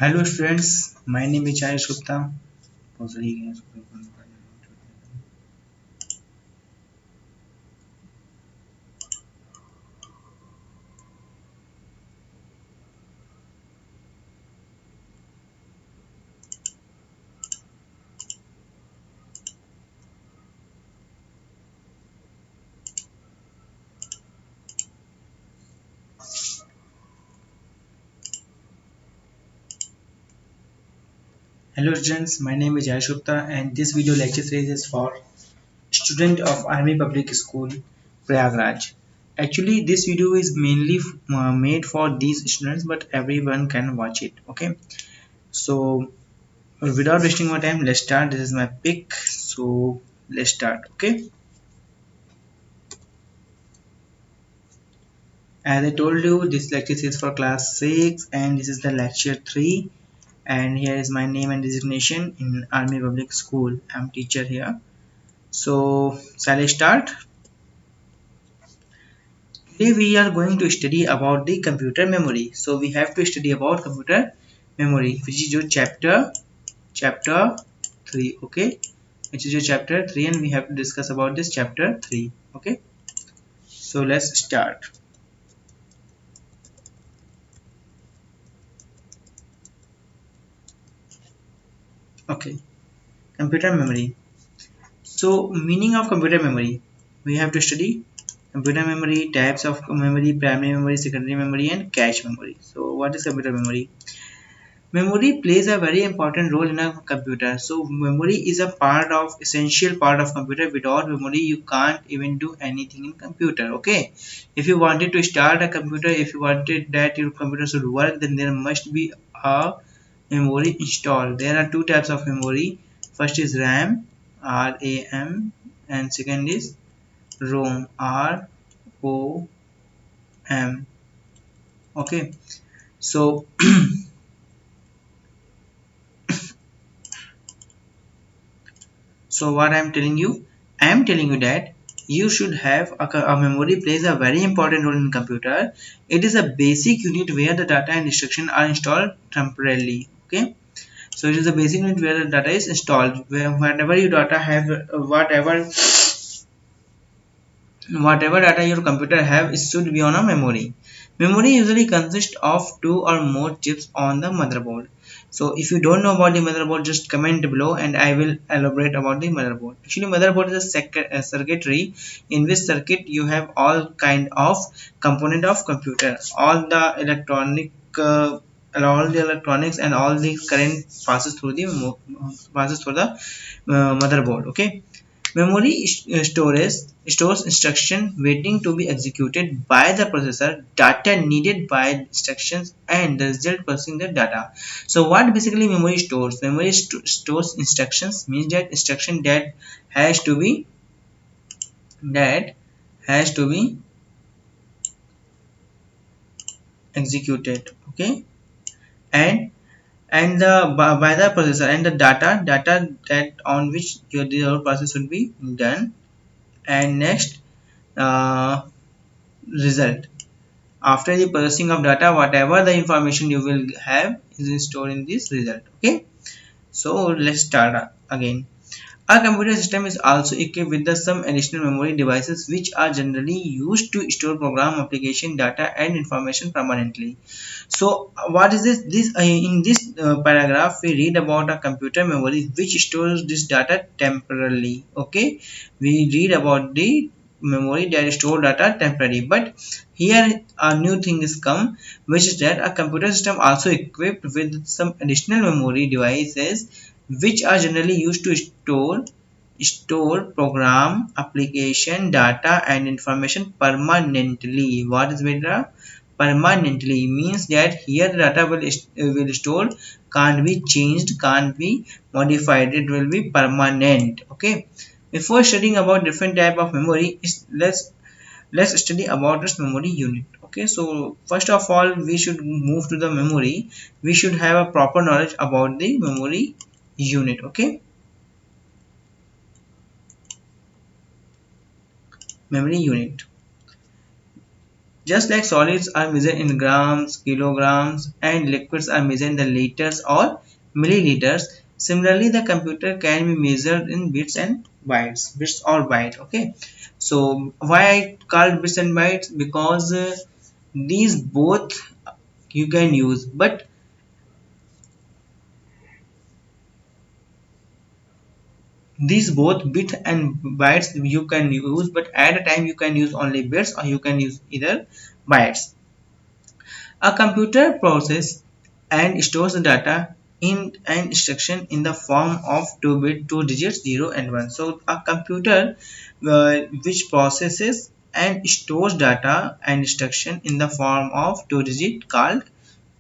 Hello students, my name is Jai Gupta. Hello students, my name is Jai Gupta and this video lecture series is for student of Army Public School, Prayagraj. Actually, this video is mainly made for these students, but everyone can watch it. Okay, so without wasting more time, let's start. This is my pick, so let's start. Okay, as I told you, this lecture is for class 6 and this is the lecture 3. And here is my name and designation in Army Public School. I'm teacher here. So shall I start? Today we are going to study about the computer memory. So we have to study about computer memory, which is your chapter 3. Okay, which is your chapter 3, and we have to discuss about this chapter 3. Okay, so let's start. Okay, computer memory. So meaning of computer memory, we have to study computer memory, types of memory, primary memory, secondary memory, and cache memory. So what is computer memory? Memory plays a very important role in a computer. So memory is a essential part of computer. Without memory, you can't even do anything in computer. Okay, if you wanted to start a computer, if you wanted that your computer should work, then there must be a memory installed. There are two types of memory. First is RAM, RAM, and second is ROM, ROM. Okay, so so what I am telling you that you should have a memory plays a very important role in computer. It is a basic unit where the data and instruction are installed temporarily. Okay, so it is a basic unit where the data is installed. Whenever your data have whatever data your computer have, it should be on a memory. Memory usually consists of two or more chips on the motherboard. So if you don't know about the motherboard, just comment below and I will elaborate about the motherboard. Actually, motherboard is a circuitry in which circuit you have all kind of component of computer, all the all the electronics and all the current passes through the motherboard. Okay, memory storage stores instruction waiting to be executed by the processor, data needed by instructions, and the result processing the data. So what basically memory stores? Memory stores instructions, means that instruction has to be that has to be executed. Okay, and by the processor, and the data that on which your process should be done. And next, uh, result. After the processing of data, whatever the information you will have is stored in this result. Okay, so let's start again. A computer system is also equipped with some additional memory devices which are generally used to store program, application, data, and information permanently. So what is this in this paragraph we read about a computer memory which stores this data temporarily. Okay, we read about the memory that store data temporarily, but here a new thing is come, which is that a computer system also equipped with some additional memory devices which are generally used to store program, application, data, and information permanently. What is data? Permanently means that here the data will store, can't be changed, can't be modified, it will be permanent. Okay, before studying about different type of memory, let's study about this memory unit. Okay, so first of all we should move to the memory. We should have a proper knowledge about the memory unit. Okay, memory unit. Just like solids are measured in grams, kilograms, and liquids are measured in the liters or milliliters, similarly the computer can be measured in bits and bytes, bits or byte. Okay, so why I called bits and bytes? Because these both you can use, but these both bit and bytes you can use, but at a time you can use only bits or you can use either bytes. A computer processes and stores the data in an instruction in the form of two digits 0 and 1. So a computer which processes and stores data and instruction in the form of two digit called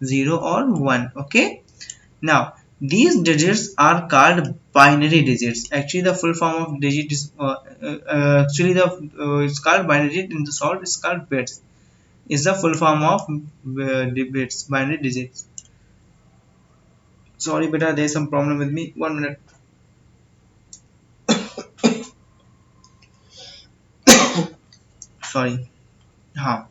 0 or 1. Okay, now these digits are called binary digits. Actually the full form of digit is actually the it's called binary digit. In the short it's called bits, is the full form of bits, binary digits. Sorry beta, there is some problem with me. 1 minute. Sorry. Huh.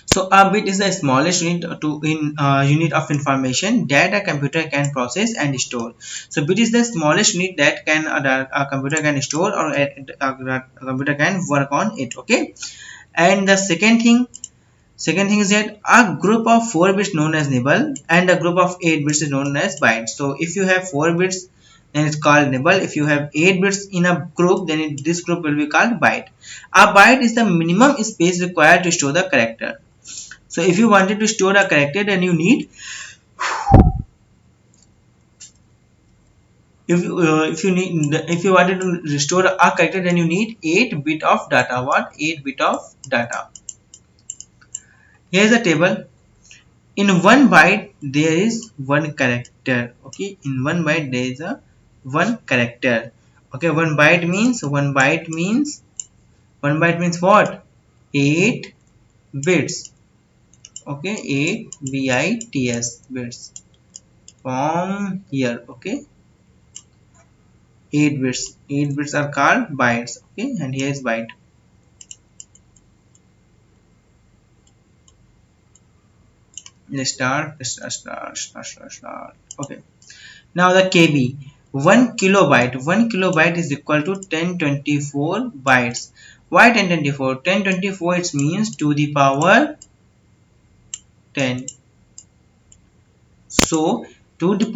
So a bit is the smallest unit of information that a computer can process and store. So bit is the smallest unit that a computer can store, or a computer can work on it. Okay. And the second thing is that a group of 4 bits known as nibble and a group of 8 bits is known as byte. So if you have 4 bits, then it's called nibble. If you have 8 bits in a group, then this group will be called byte. A byte is the minimum space required to store the character. So if you wanted to store a character, then you need, if you wanted to restore a character, then you need 8 bit of data. What? 8 bit of data. Here is a table. In 1 byte there is 1 character. Okay, in 1 byte there is a 1 character. Okay, 1 byte means what? 8 bits. Okay, 8 bits bits from here. Okay, 8 bits are called bytes. Okay, and here is byte. Let's start. Okay, now the KB. 1 kilobyte is equal to 1024 bytes. Why 1024? 1024 it means to the power 10. So to the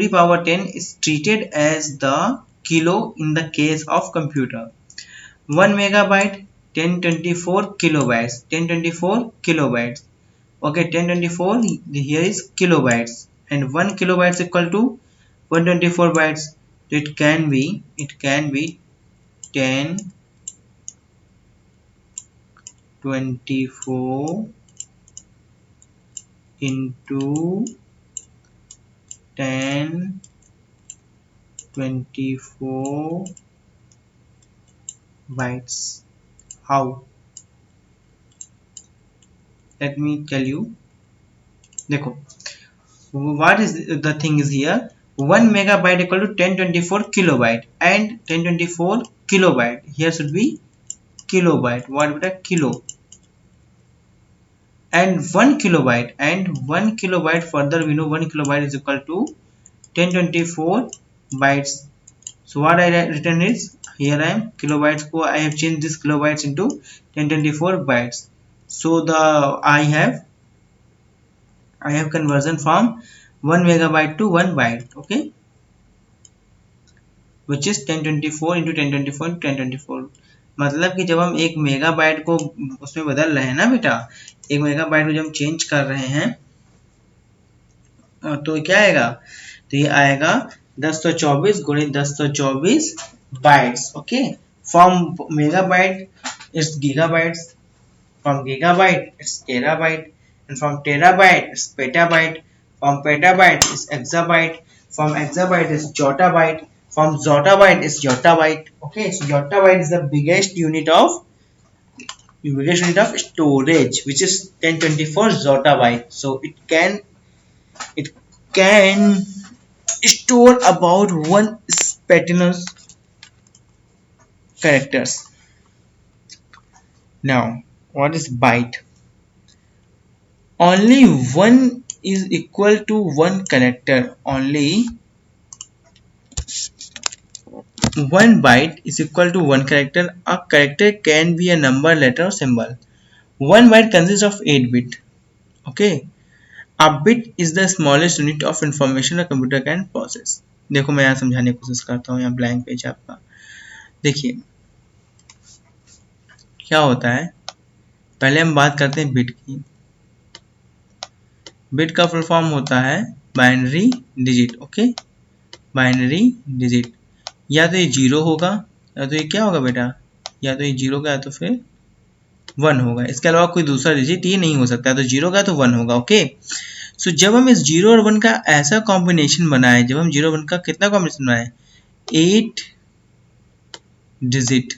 power 10 is treated as the kilo in the case of computer. 1 megabyte, 1024 kilobytes. 1024 kilobytes. Okay, 1024 here is kilobytes, and 1 kilobytes equal to 124 bytes. So it can be 1024 into 1024 bytes. How? Let me tell you. देखो, what is the thing is here. 1 megabyte equal to 1024 kilobyte, and 1024 kilobyte here should be kilobyte. What with a kilo? And 1 kilobyte further we know 1 kilobyte is equal to 1024 bytes. So what I written is, here I am kilobytes ko I have changed this kilobytes into 1024 bytes. So the I have conversion from 1 megabyte to 1 byte. Okay, which is 1024 into 1024 into 1024. मतलब कि जब हम एक megabyte को उसमें बदल रहे हैं ना बेटा, एक मेगाबाइट को जब हम चेंज कर रहे हैं, तो क्या आएगा? तो ये आएगा 1024 गुणित 1024 bytes. Okay, from megabyte it's gigabytes, from gigabyte it's terabyte, and from terabyte is petabyte, from petabyte is exabyte, from exabyte is jottabyte, from jottabyte is yottabyte. Okay, so yottabyte is the biggest unit of storage, which is 1024 jottabyte. So it can store about 1 spatinous characters. Now what is byte? only one is equal to one character. Only one byte is equal to one character. A character can be a number, letter or symbol. One byte consists of 8 bit. Okay. A bit is the smallest unit of information a computer can process. देखो मैं यहाँ समझाने की कोशिश करता हूँ. यहाँ blank page आपका देखिए क्या होता है. पहले हम बात करते हैं बिट की. बिट का फुल फॉर्म होता है binary digit. Okay, binary digit. या तो ये जीरो होगा, या तो ये क्या होगा बेटा, या तो ये जीरो का, या तो फिर वन होगा. इसके अलावा कोई दूसरा डिजिट ये नहीं हो सकता. तो जीरो का तो वन होगा. ओके, सो जब हम इस जीरो और वन का ऐसा कॉम्बिनेशन बनाए, जब हम जीरो वन का कितना कॉम्बिनेशन बनाए, 8 डिजिट.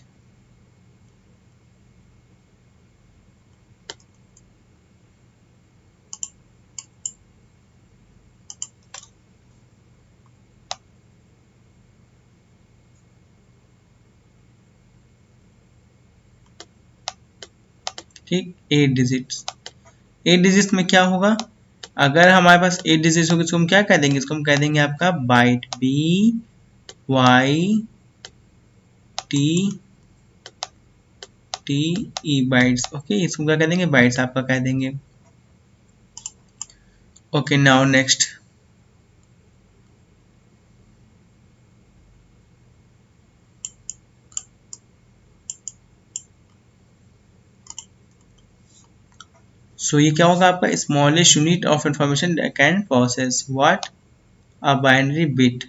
ठीक, 8 डिजिट्स. 8 डिजिट्स में क्या होगा, अगर हमारे पास 8 डिजिट्स होगी, इसको हम क्या कह देंगे, इसको हम कह देंगे आपका byte. B Y T T E bytes. Okay, इसको क्या कह देंगे, बाइट्स आपका कह देंगे. Okay, now next. सो ये क्या होगा आपका, smallest unit of information can process what, a binary bit.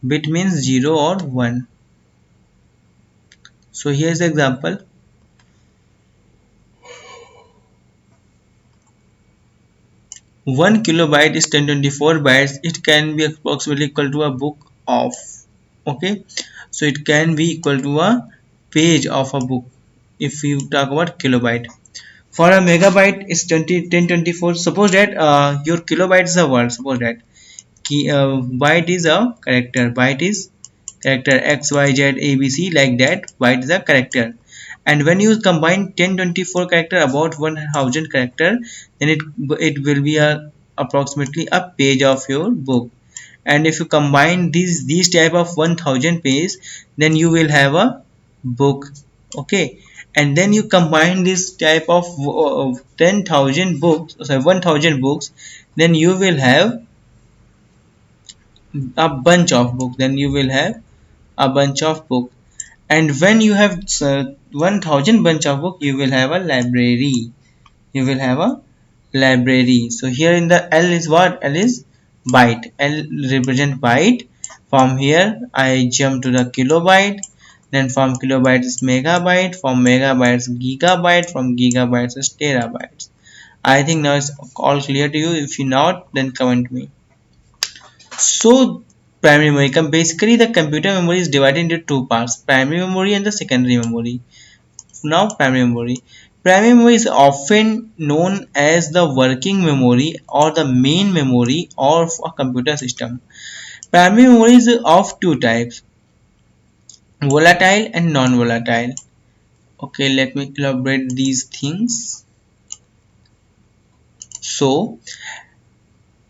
Bit means zero और one. So here is example. 1 kilobyte is 1024 bytes. It can be approximately equal to a book of. Okay, so it can be equal to a page of a book if you talk about kilobyte. For a megabyte is 1024. Suppose that your kilobyte is a word. Suppose that byte is a character. Byte is character x y z a b c, like that. Byte is a character. And when you combine 1024 character about 1000 character, then it will be a approximately a page of your book. And if you combine these type of 1000 pages, then you will have a book. Okay, and then you combine this type of 10,000 books, sorry, 1000 books, then you will have a bunch of books. Then you will have a bunch of book. And when you have 1000 bunch of book, you will have a library. You will have a library. So here in the L is what, L is byte. L represent byte. From here I jump to the kilobyte. Then from kilobyte is megabyte. From megabytes gigabyte. From gigabytes is terabytes. I think now it's all clear to you. If you not, then comment me. So primary memory, basically the computer memory is divided into two parts, primary memory and the secondary memory. Now primary memory. Primary memory is often known as the working memory or the main memory of a computer system. Primary memory is of two types, volatile and non-volatile. Okay, let me elaborate these things. So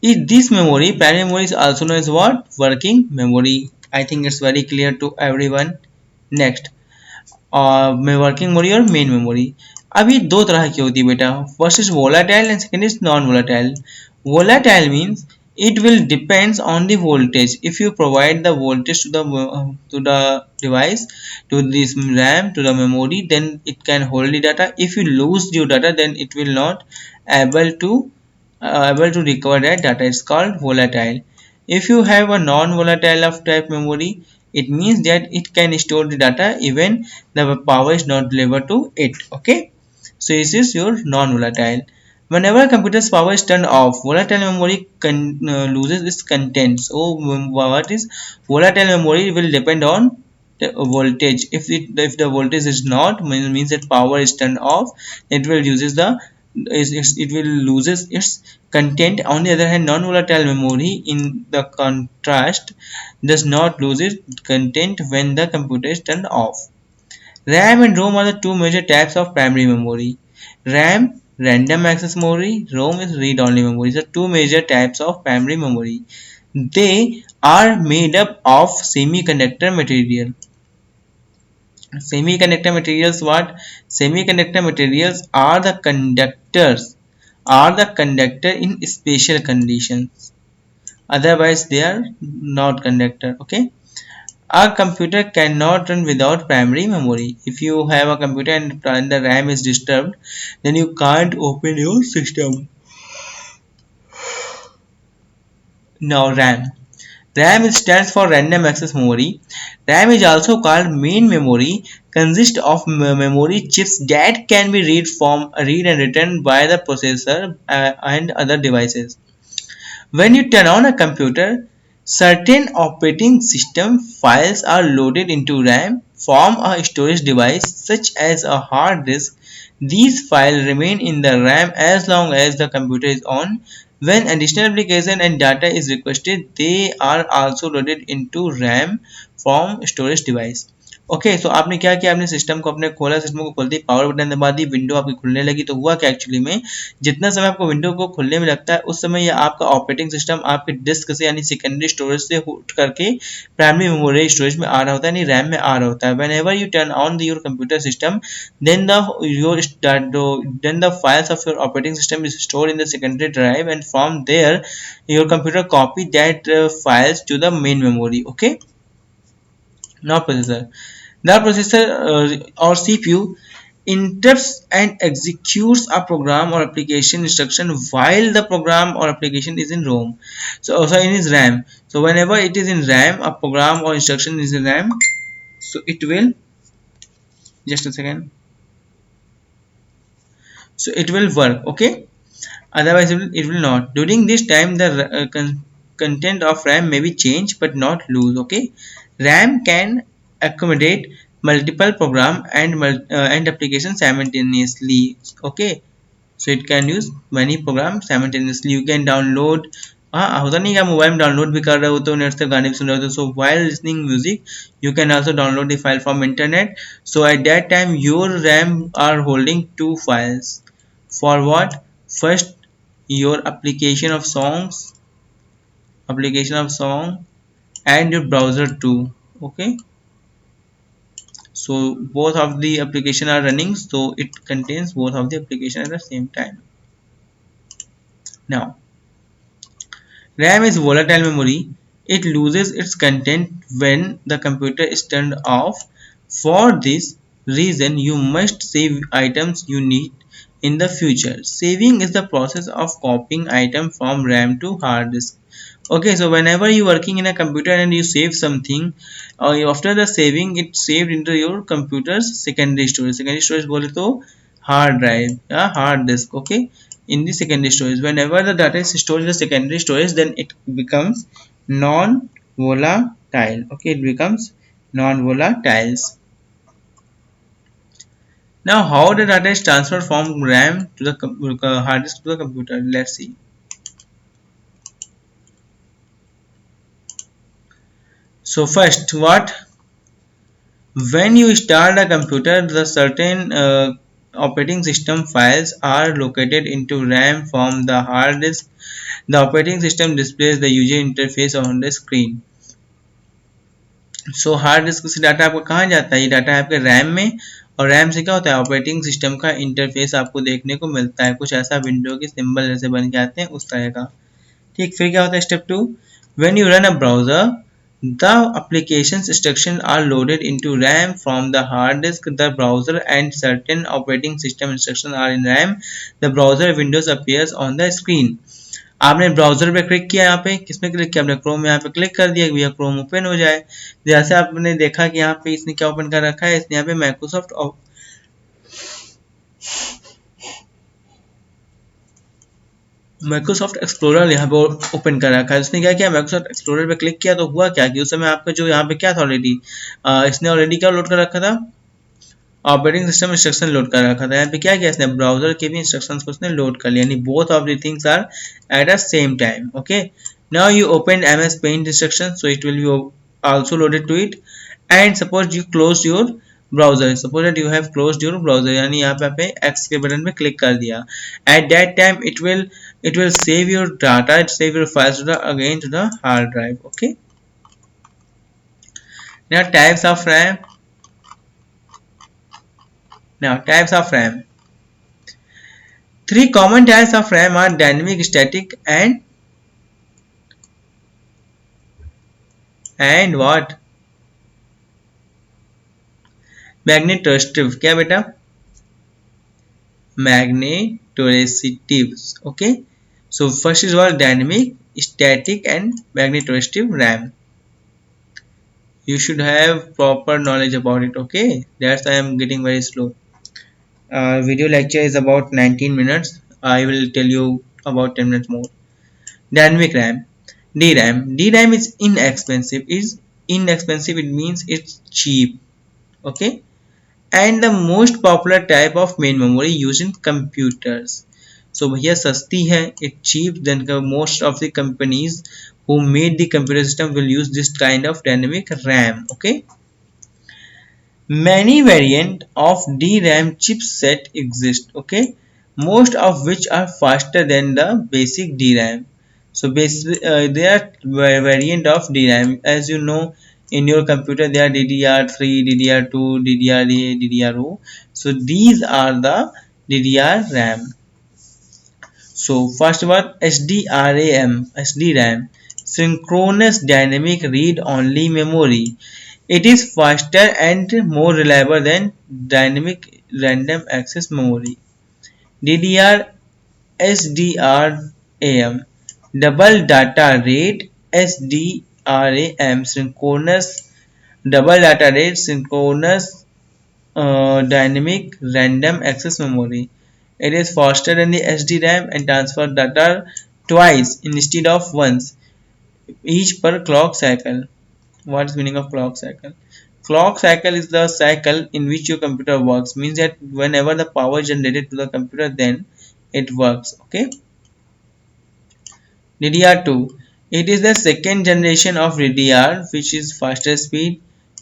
this memory, primary memory, is also known as what? Working memory. I think it's very clear to everyone. Next, working memory और main memory. अब ये दो तरह की होती है बेटा. First is volatile and second is non volatile. Volatile means it will depends on the voltage. If you provide the voltage to the device, to this RAM, to the memory, then it can hold the data. If you lose your data, then it will not able to recover that data. It's called volatile. If you have a non-volatile of type memory, it means that it can store the data even the power is not delivered to it. Okay, so this is your non-volatile. Whenever a computer's power is turned off, volatile memory loses its contents. So what is volatile memory will depend on the voltage. If the voltage is not, means that power is turned off, it will it will loses its content. On the other hand, non-volatile memory in the contrast does not lose its content when the computer is turned off. RAM and ROM are the two major types of primary memory. RAM Random access memory, ROM is read-only memory. So two major types of primary memory. They are made up of semiconductor material. Semiconductor materials what? Semiconductor materials are the conductors, are the conductor in special conditions. Otherwise they are not conductor. Okay. A computer cannot run without primary memory. If you have a computer and the RAM is disturbed, then you can't open your system. Now RAM. RAM stands for random access memory. RAM is also called main memory, consists of memory chips that can be read and written by the processor and other devices. When you turn on a computer, certain operating system files are loaded into RAM from a storage device such as a hard disk. These files remain in the RAM as long as the computer is on. When additional application and data is requested, they are also loaded into RAM from storage device. Okay so आपने क्या किया, आपने system को अपने खोला, system को खोलते ही power button दबा दी, विंडो आपकी खुलने लगी। तो हुआ क्या एक्चुअली में, जितना समय आपको विंडो को खुलने में लगता है उस समय ये आपका ऑपरेटिंग सिस्टम आपके डिस्क से यानी सेकेंडरी स्टोरेज से उठ करके प्राइमरी मेमोरी स्टोरेज में आ रहा होता है, यानी रैम में आ रहा होता है। Whenever U turn on your computer system, then the files of your operating system is stored in the secondary drive, and from there your computer copy that files to the main memory. Okay. Now processor. The processor or CPU interrupts and executes a program or application instruction while the program or application is in ROM. So in is RAM. So whenever it is in RAM, a program or instruction is in RAM. So it will, just a second. So it will work. Okay. Otherwise it will not. During this time the content of RAM may be changed but not lose. Okay. RAM can accommodate multiple program and applications simultaneously. Okay. So it can use many programs simultaneously. You can download, हाँ होता नहीं क्या mobile में download भी कर रहे हो तो नेट से गाने भी सुन रहे हो, so while listening music you can also download the file from internet. So at that time your RAM are holding two files. For what? First, your application of song and your browser too. Okay. So both of the application are running, so it contains both of the application at the same time. Now RAM is volatile memory. It loses its content when the computer is turned off. For this reason, you must save items you need in the future. Saving is the process of copying item from RAM to hard disk. Okay, so whenever you working in a computer and you save something, after the saving, it saved into your computer's secondary storage. Secondary storage बोले तो hard drive या hard disk. Okay, in the secondary storage, whenever the data is stored in the secondary storage, then it becomes non-volatile. Okay, it becomes non-volatiles. Now how the data is transferred from RAM to the hard disk to the computer, let's see. So first, what, when you start a computer, the certain operating system files are located into RAM from the hard disk. The operating system displays the user interface on the screen. So hard disk से data आपका कहाँ जाता है, ये data है आपके RAM में, और रैम से क्या होता है, ऑपरेटिंग सिस्टम का इंटरफेस आपको देखने को मिलता है, कुछ ऐसा विंडो के सिंबल जैसे बन के आते हैं उस तरह का। ठीक, फिर क्या होता है step 2, when you run a browser the application's instructions are loaded into RAM from the hard disk. The browser and certain operating system instructions are in RAM. The browser windows appears on the screen. आपने browser पे click किया, यहाँ पे किसमें click किया, आपने Chrome में यहाँ पे क्लिक कर दिया भैया क्रोम ओपन हो जाए। जैसे आपने देखा कि यहाँ पे इसने क्या ओपन कर रखा है, इसने यहाँ पे माइक्रोसॉफ्ट एक्सप्लोरर यहाँ पे ओपन कर रखा है। इसने क्या किया, माइक्रोसॉफ्ट एक्सप्लोरर पे क्लिक किया तो हुआ क्या कि उस समय आपका जो यहाँ पे क्या था ऑलरेडी, इसने ऑलरेडी क्या लोड कर रखा था, ऑपरेटिंग सिस्टम इंस्ट्रक्शन लोड कर रखा था। यहाँ पे क्या किया इसने, ब्राउजर के भी इंस्ट्रक्शंस को उसने लोड कर लिया, यानी both of the things are at the same time. Okay, now you open MS Paint instruction, so it will be also loaded to it, and suppose you close your browser, suppose that you have closed your browser, यानी यहाँ पे आपने x के button पे click कर दिया, at that time it will save your data, it save your files to the again to the hard drive. Okay, now types of RAM. Now types of RAM. Three common types of RAM are dynamic, static, and what? Magnetorosive. क्या बेटा? Magnetoresitives. Okay. So first is what? Dynamic, static, and magnetorosive RAM. You should have proper knowledge about it. Okay. That's why I am getting very slow. Video lecture is about 19 minutes. I will tell you about 10 minutes more. Dynamic RAM. DRAM. DRAM is inexpensive. Is inexpensive. It means it's cheap. Okay. And the most popular type of main memory used in computers. So भैया सस्ती है, it's cheap. Then most of the companies who made the computer system will use this kind of dynamic RAM. Okay. Many variant of DRAM chipset exist. Okay, most of which are faster than the basic DRAM. So there are variant of DRAM. As you know, in your computer there are DDR3, DDR2, DDR8, DDRO. So these are the DDR RAM. So first one, SDRAM, synchronous dynamic read only memory. It is faster and more reliable than dynamic random access memory. DDR SDRAM, double data rate. SDRAM, synchronous double data rate, synchronous dynamic random access memory. It is faster than the SDRAM and transfer data twice instead of once each per clock cycle. What is meaning of clock cycle? Clock cycle is the cycle in which your computer works. Means that whenever the power generated to the computer, then it works. Okay. DDR2. It is the second generation of DDR, which is faster speed.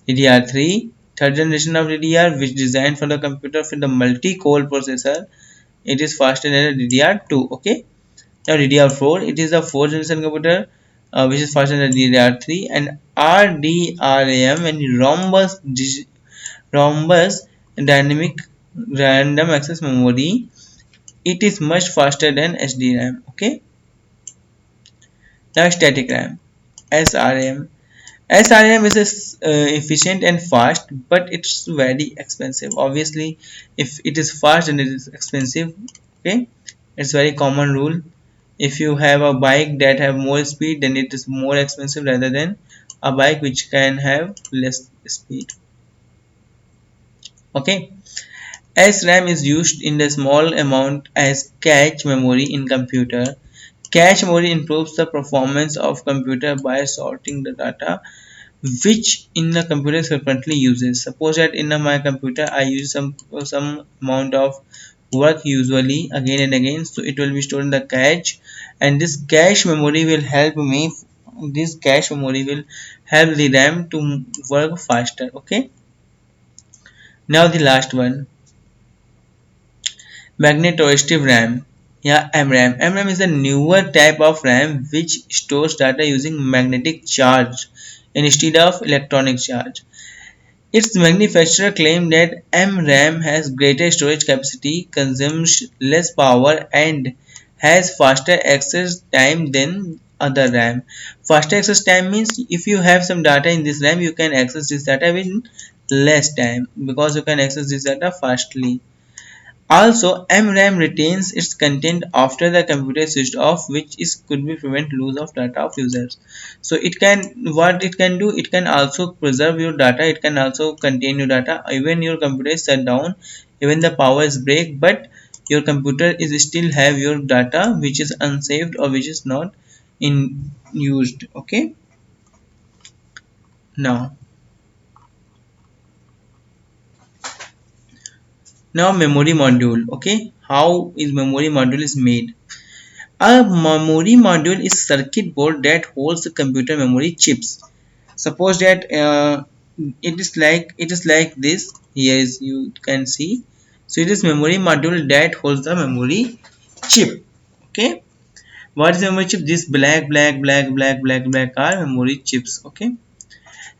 DDR3. Third generation of DDR, which designed for the computer with the multi-core processor. It is faster than DDR2. Okay. Now DDR4, it is the fourth generation computer, which is faster than DDR3, and RDRAM and rhombus dynamic random access memory. It is much faster than SDRAM. Okay. Now static RAM, SRAM. SRAM is efficient and fast, but it's very expensive. Obviously, if it is fast and it is expensive, okay, it's very common rule. If you have a bike that have more speed, then it is more expensive rather than a bike which can have less speed. Okay. SRAM is used in the small amount as cache memory in computer. Cache memory improves the performance of computer by sorting the data which in the computer frequently uses. Suppose that in my computer I use some amount of work usually again and again, so it will be stored in the cache, and this cache memory will help me. This cache memory will help the RAM to work faster. Okay. Now the last one, magnetorestive RAM. Yeah, MRAM. MRAM is a newer type of RAM which stores data using magnetic charge instead of electronic charge. Its manufacturer claimed that MRAM has greater storage capacity, consumes less power, and has faster access time than other RAM. Faster access time means if you have some data in this RAM, you can access this data in less time because you can access this data fastly. Also, MRAM retains its content after the computer is switched off, which is could be prevent loss of data of users. So it can, what it can do, it can also preserve your data, it can also contain your data even your computer is shut down, even the power is break, but your computer is still have your data which is unsaved or which is not in used. Okay. Now memory module. Okay, how is memory module is made? A memory module is circuit board that holds the computer memory chips. Suppose that it is like this. Here is, you can see. So it is memory module that holds the memory chip. Okay, what is memory chip? This black are memory chips. Okay,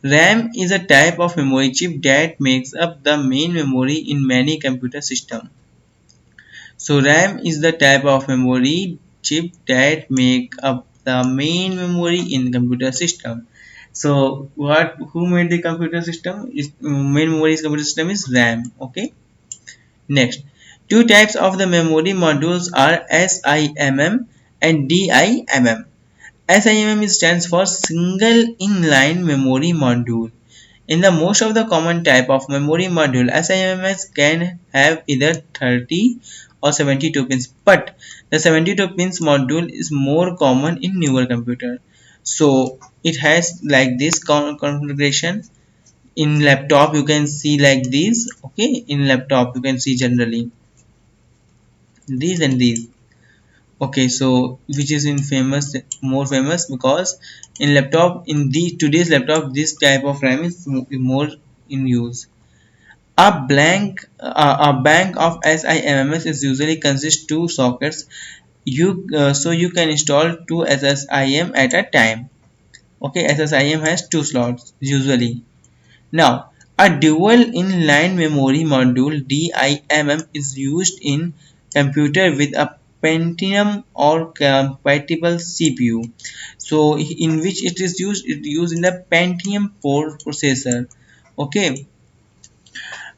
RAM is a type of memory chip that makes up the main memory in many computer systems. So RAM is the type of memory chip that make up the main memory in computer system. So what, who made the computer system? Is main memory is computer system is RAM. Okay. Next, two types of the memory modules are SIMM and DIMM. SIMM stands for single inline memory module. In the most of the common type of memory module, SIMMs can have either 30 or 72 pins, but the 72 pins module is more common in newer computer. So it has like this configuration. In laptop you can see like this. Okay, in laptop you can see generally these and these. Okay, so which is in famous, more famous, because in laptop, in the today's laptop, this type of RAM is more in use. A bank of SIMMs is usually consists two sockets. So you can install two SSIM at a time. Okay, SSIM has two slots usually. Now, a dual inline memory module DIMM is used in computer with a Pentium or compatible CPU. So, in which it used in a Pentium 4 processor. Okay,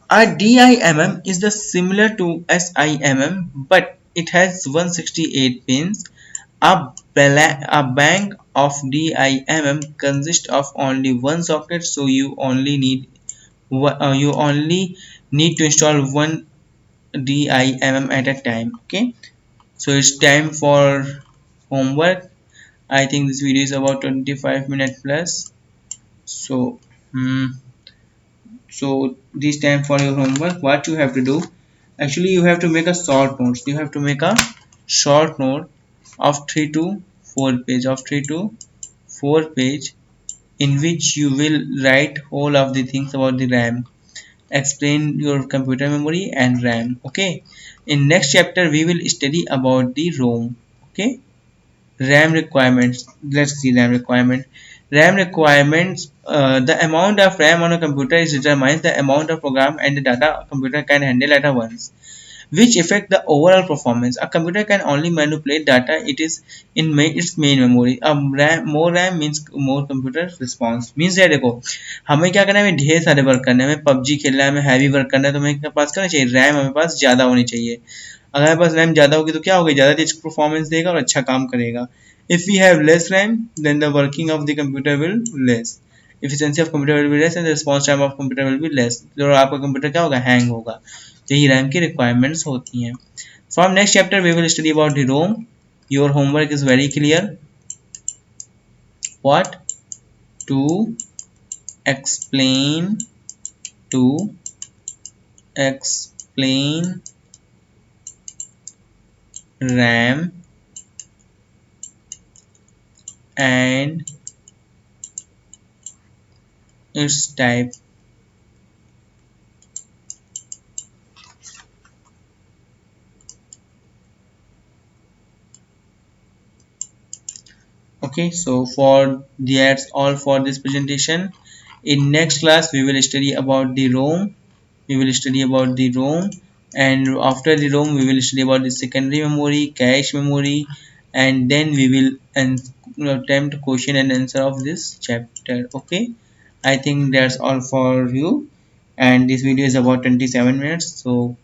a DIMM is the similar to SIMM, but it has 168 pins. A bank of DIMM consists of only one socket, so you only need to install one DIMM at a time. Okay, so it's time for homework. I think this video is about 25 minutes plus. So hmm, so this time for your homework, what you have to do, actually you have to make a short notes. You have to make a short note of 3 to 4 page, in which you will write all of the things about the RAM, explain your computer memory and RAM. Okay, in next chapter we will study about the ROM. Okay, RAM requirements. Let's see RAM requirement. RAM requirements. The amount of RAM on a computer is determines the amount of program and the data a computer can handle at a once, which affect the overall performance. A computer can only manipulate data it is in its main memory. More RAM means more computer response. Means ये देखो, हमें क्या करना है, हमें ढेर सारे work करना है, हमें पबजी खेलना है, हमें हैवी वर्क करना है, तो हमें पास करना चाहिए रैम, हमें पास ज़्यादा होनी चाहिए. अगर हमारे पास रैम ज़्यादा होगी तो क्या होगा, ज़्यादा तेज परफॉर्मेंस देगा और अच्छा काम करेगा. If we have less RAM, then the working of the computer will less. Efficiency of computer will be less and the response time of computer will be less. तो आपका कंप्यूटर क्या होगा, हैंग होगा. तो यही रैम की requirements होती हैं. From next chapter we will study about the ROM. Your homework is very clear. What? To explain to explain RAM and its type. Okay, so for that's all for this presentation. In next class we will study about the ROM. And after the ROM we will study about the secondary memory, cache memory, and then we will attempt question and answer of this chapter. Okay, I think that's all for you, and this video is about 27 minutes, so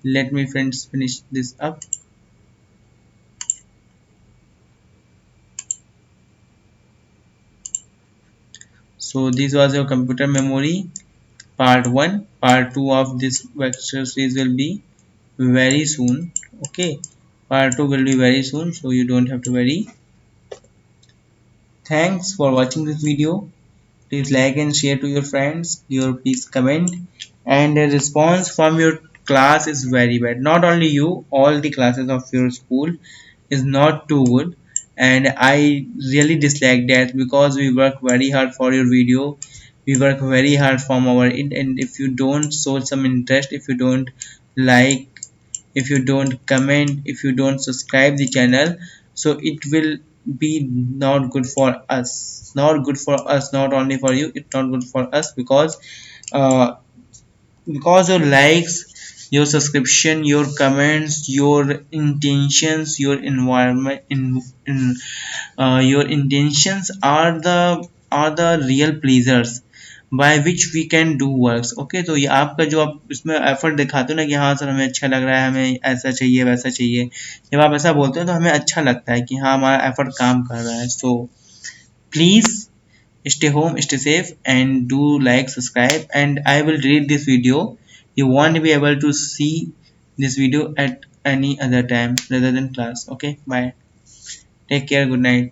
let me friends finish this up. So this was your computer memory part 1. Part 2 of this lecture series will be very soon. Okay, part 2 will be very soon, so you don't have to worry. Thanks for watching this video. Please like and share to your friends. Please comment, and the response from your class is very bad. Not only you, all the classes of your school is not too good, and I really dislike that, because we work very hard for your video. we work very hard from our end, and if you don't show some interest, if you don't like, if you don't comment, if you don't subscribe the channel, so it will be not good for us, not good for us, not only for you, it's not good for us, uh, because your likes, your subscription, your comments, your intentions, your environment your intentions are the real pleasers by which we can do works. Okay, तो ये आपका जो आप इसमें effort दिखाते हो ना कि हाँ सर हमें अच्छा लग रहा है, हमें ऐसा चाहिए वैसा चाहिए, जब आप ऐसा बोलते हो तो हमें अच्छा लगता है कि हाँ हमारा एफर्ट काम कर रहा है. So please stay home, stay safe, and do like, subscribe, and I will delete this video. You won't be able to see this video at any other time rather than class. Okay, bye, take care, good night.